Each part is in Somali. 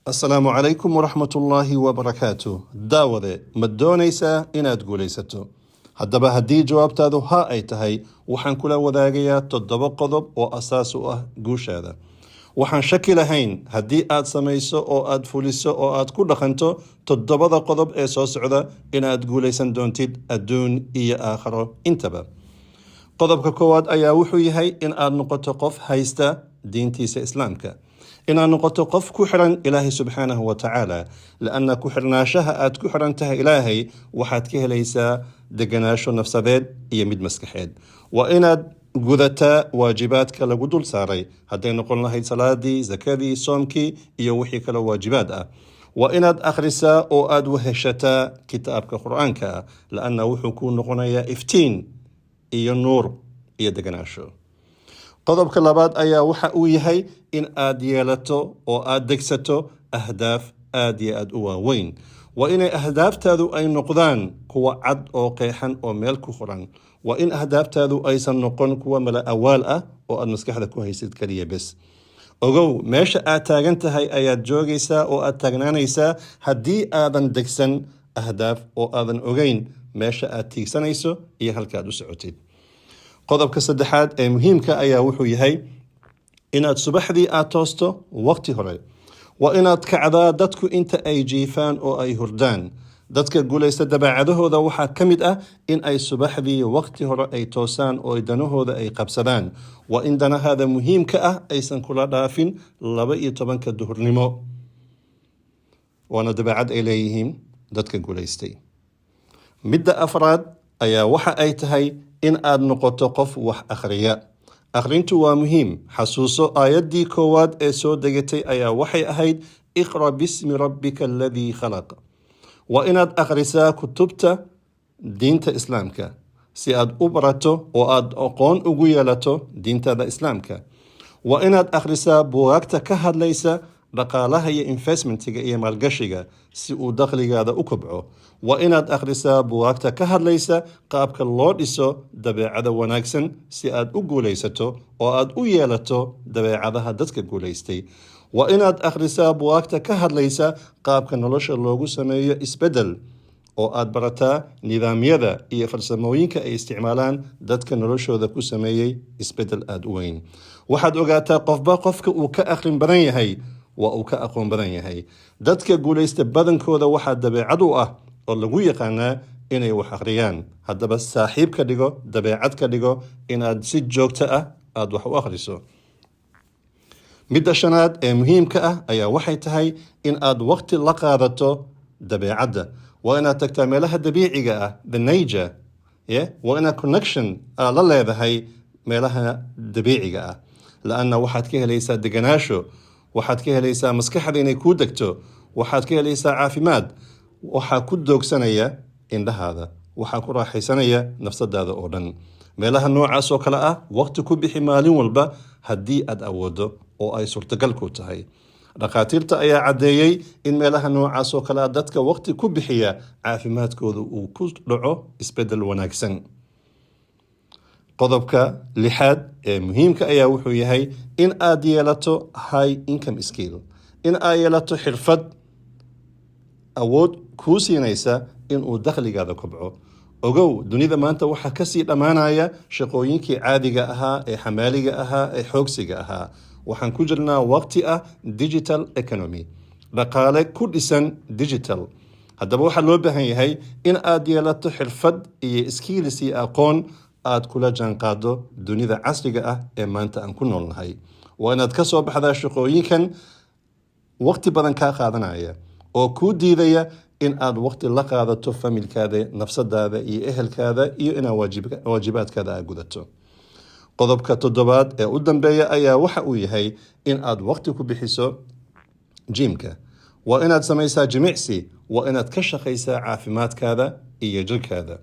السلام عليكم ورحمة الله وبركاته. daawade ma doonaysaa inaad guulaysato? haddaba haddii jawaabtaadu ha ay tahay, waxaan kula wadaagayaa 7 qodob oo asaas u ah guushaada. waxaan shaki lahayn haddii aad samayso oo aad fuliso oo aad ku dhaqanto 7 qodob ee soo socda inaad guulaysan doontid adduun iyo aakhiro intaba. qodobka koowaad ayaa wuxuu yahay in aad noqoto qof haysta diintiisa islaamka. inaad noqoto qof ku xiran ilaahay subxaanahu wa tacaala, laanna ku xirnaashaha aad ku xiran tahay ilaahay waxaad ka helaysaa deganaasho nafsadeed iyo mid maskaxeed. waa inaad gudataa waajibaadka lagu dul saaray, hadday noqon lahayd salaadii, zakadii, soomkii iyo wixii kale waajibaad ah. waa inaad akhrisaa oo aad weheshataa kitaabka qur-aanka ah, laanna wuxuu kuu noqonayaa iftiin iyo nuur iyo deganaasho. qodobka labaad ayaa waxa uu yahay in aad yeelato oo aad degsato ahdaaf aad iyo aad u waaweyn. waa inay ahdaaftaadu ay noqdaan kuwa cad oo qeexan oo meel ku qoran. waa in ahdaaftaadu aysan noqon kuwa mala awaal ah oo aad maskaxda ku haysid kaliya bes. ogow, meesha aad taagan tahay ayaad joogaysaa oo aad taagnaanaysaa haddii aadan degsan ahdaaf oo aadan ogeyn meesha aad tiigsanayso iyo halkaad u socotid. qodobka saddexaad ee muhiimka ayaa wuxuu yahay inaad subaxdii aad toosto waqti hore. waa inaad kacdaa dadku inta ay jiifaan oo ay hurdaan. dadka guulaysta dabeecadahooda waxaa ka mid ah in ay subaxdii waqti hore ay toosaan oo danahooda ay qabsadaan. waa in danahaada muhiimka ah aysan kula dhaafin 12 duhurnimo. waana dabeecad ay leeyihiin dadka guulaystay. midda afraad ayaa waxa ay tahay in aad noqoto qof wax akhriya. akhrintu waa muhiim. xasuuso aayaddii koowaad ee soo degatay ayaa waxay ahayd iqra bismi rabbika aladii khalaq. waa inaad akhrisaa kutubta diinta islaamka si aad u barato oo aad aqoon ugu yeelato diintada islaamka. waa inaad akhrisaa buugaagta ka hadlaysa dhaqaalaha iyo investmentiga iyo maalgashiga si uu dakhligaada u kobco. waa inaad akhrisaa buugaagta ka hadlaysa qaabka loo dhiso dabeecada wanaagsan si aad u guulaysato oo aad u yeelato dabeecadaha dadka guulaystay. waa inaad akhrisaa buugaagta ka hadlaysa qaabka nolosha loogu sameeyo isbedel oo aad barataa nidaamyada iyo farsamooyinka ay isticmaalaan dadka noloshooda ku sameeyey isbedel aada u weyn. waxaad ogaataa qofba qofka uu ka akhrin badan yahay waa uu ka aqoon badan yahay. dadka guulaysta badankooda waxaa dabeecad u ah oo lagu yaqaanaa inay wax akhriyaan. haddaba saaxiib ka dhigo, dabeecad ka dhigo inaad si joogto ah aad wax u akhriso. midda shanaad ee muhiimka ah ayaa waxay tahay in aad waqti la qaadato dabeecadda. waa inaad tagtaa meelaha dabiiciga ah, the nature. waa inaad connection la leedahay meelaha dabiiciga ah, laanna waxaad ka helaysaa deganaasho, waxaad ka helaysaa maskaxda inay kuu degto, waxaad ka helaysaa caafimaad, waxaa ku doogsanaya indhahaada, waxaa ku raaxaysanaya nafsadaada oo dhan. meelaha noocaas oo kale ah waqti ku bixi maalin walba haddii aad awoodo oo ay suurtagal ku tahay. dhakhaatiirta ayaa caddeeyey in meelaha noocaas oo kale ah dadka waqti ku bixiya caafimaadkooda uu ku dhaco isbedel wanaagsan. qodobka 6aad ee muhiimka ayaa wuxuu yahay in aad yeelato high income skill. in aad yeelato xirfad awood kuu siinaysa inuu dakhligaada kobco. ogow, dunida maanta waxaa kasii dhammaanaya shaqooyinkii caadiga ahaa ee xamaaliga ahaa ee xoogsiga ahaa. waxaan ku jirnaa waqti ah digital economy, dhaqaale ku dhisan digital. haddaba waxaa loo baahan yahay in aad yeelato xirfad iyo skills iyo aqoon aad kula jaanqaado dunida casriga ah ee maanta aan ku noolnahay. waa inaad ka soo baxdaa shaqooyinkan waqti badan kaa qaadanaya oo kuu diidaya in aad waqti la qaadato familkaada, nafsadaada iyo ehelkaada iyo inaad waajibaadkaada aad gudato. qodobka 7aad ee u dambeeya ayaa waxa uu yahay in aad waqti ku bixiso jimka. waa inaad samaysaa jimicsi. waa inaad ka shaqaysaa caafimaadkaada iyo jirkaada.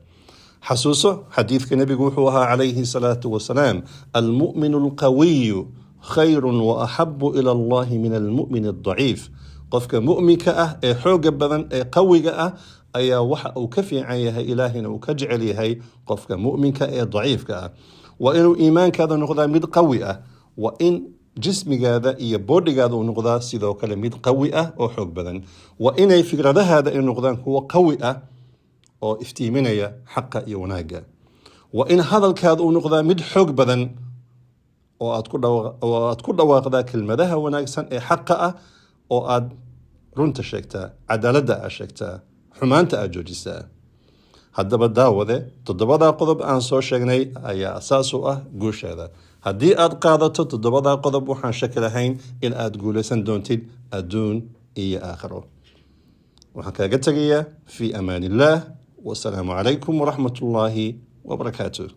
xasuuso xadiidka nebigu wuxuu ahaa calayhi salaatu wasalaam, almu'minu alqawiyu khayrun wa axabu ila allahi min almu'min aldaciif. qofka mu'minka ah ee xooga badan ee qawiga ah ayaa waxa uu ka fiican yahay ilaahina uu ka jecel yahay qofka mu'minka ee daciifka ah. waa inuu iimaankaada noqdaa mid qawi ah. waa in jismigaada iyo boodhigaada uu noqdaa sidoo kale mid qawi ah oo xoog badan. waa inay fikradahaada ay noqdaan kuwo qawi ah oo iftiiminaya xaqa iyo wanaagga. waa in hadalkaada uu noqdaa mid xoog badan oo aad ku dhawaaqdaa kelmadaha wanaagsan ee xaqa ah, oo aad runta sheegtaa, cadaaladda aad sheegtaa, xumaanta aad joojisaa. haddaba daawade, 7 qodob aan soo sheegnay ayaa asaas u ah guushaada. haddii aad qaadato 7 qodob, waxaan shaki lahayn in aad guulaysan doontid adduun iyo aakhiro. waxaan kaaga tegayaa fi amaan illaah, wasalaamu calaykum waraxmatullaahi wabarakaatuh.